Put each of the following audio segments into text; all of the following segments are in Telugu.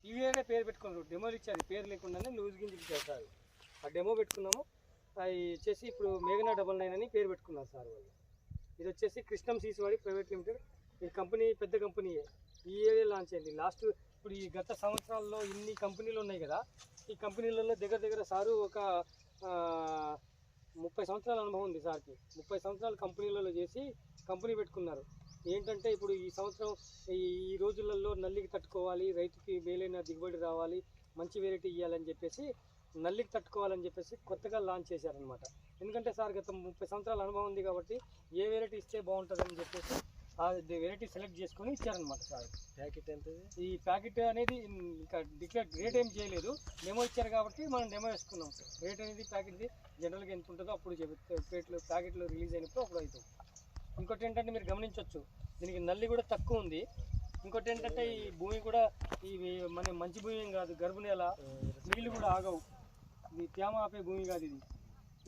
టీవీఐనే పేరు పెట్టుకున్నారు. డెమోలు ఇచ్చారు, పేరు లేకుండానే లూజ్ గింజలు ఇచ్చారు సార్. ఆ డెమో పెట్టుకున్నాము. అవి వచ్చేసి ఇప్పుడు మేఘనా 99 అని పేరు పెట్టుకున్నారు సార్ వాళ్ళు. ఇది వచ్చేసి కృష్ణం సీసవాడి ప్రైవేట్ లిమిటెడ్. ఈ కంపెనీ పెద్ద కంపెనీయే. ఈ ఏరియా లాంచ్ అయింది లాస్ట్. ఇప్పుడు ఈ గత సంవత్సరాల్లో ఇన్ని కంపెనీలు ఉన్నాయి కదా, ఈ కంపెనీలలో దగ్గర సారు ఒక 30 సంవత్సరాల అనుభవం ఉంది సార్కి. 30 సంవత్సరాలు కంపెనీలలో చేసి కంపెనీ పెట్టుకున్నారు. ఏంటంటే ఇప్పుడు ఈ సంవత్సరం ఈ రోజులలో నల్లికి తట్టుకోవాలి, రైతుకి మేలైన దిగుబడి రావాలి, మంచి వెరైటీ ఇవ్వాలని చెప్పేసి నల్లికి తట్టుకోవాలని చెప్పేసి కొత్తగా లాంచ్ చేశారనమాట. ఎందుకంటే సార్ గత 30 సంవత్సరాల అనుభవం ఉంది కాబట్టి ఏ వెరైటీ ఇస్తే బాగుంటుందని చెప్పేసి ఆ వెరైటీ సెలెక్ట్ చేసుకొని ఇచ్చారనమాట సార్. ప్యాకెట్ ఎంత? ఈ ప్యాకెట్ అనేది ఇంకా డిక్లేర్ రేట్ ఏం చేయలేదు, డెమో ఇచ్చారు కాబట్టి మనం డెమో వేసుకున్నాం. రేట్ అనేది ప్యాకెట్ది జనరల్గా ఎంత ఉంటుందో అప్పుడు ప్యాకెట్లు రిలీజ్ అయినప్పుడు అప్పుడు అవుతుంది. ఇంకోటి ఏంటంటే మీరు గమనించవచ్చు, దీనికి నల్లి కూడా తక్కువ ఉంది. ఇంకోటి ఏంటంటే ఈ భూమి కూడా మన మంచి భూమి ఏం కాదు, గర్భ నేల, నీళ్ళు కూడా ఆగవు. ఇది తేమ ఆపే భూమి కాదు, ఇది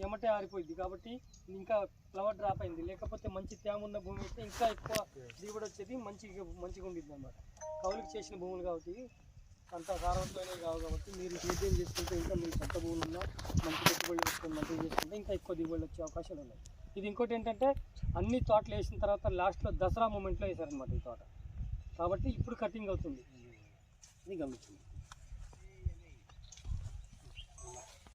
ఎమ్మటే ఆరిపోయింది కాబట్టి ఇంకా ఫ్లవర్ డ్రాప్ అయింది. లేకపోతే మంచి తేమ ఉన్న భూమి అయితే ఇంకా ఎక్కువ దిగుబడి వచ్చేది, మంచిగా ఉండిద్ది అన్నమాట. కౌలుకి చేసిన భూములు కాబట్టి అంత సారవంతమైనవి కావు కాబట్టి మీరు సేద్యం చేసుకుంటే ఇంకా మీరు సొంత భూములు ఉన్నా మంచి పెట్టుబడులు పెట్టుకొని మంచిగా చేసుకుంటే ఇంకా ఎక్కువ దిగుబడి వచ్చే అవకాశాలు ఉన్నాయి. ఇది ఇంకోటి ఏంటంటే అన్ని తోటలు వేసిన తర్వాత లాస్ట్లో దసరా మూమెంట్లో వేసారనమాట ఈ తోట, కాబట్టి ఇప్పుడు కటింగ్ అవుతుంది. ఇది గమనించండి.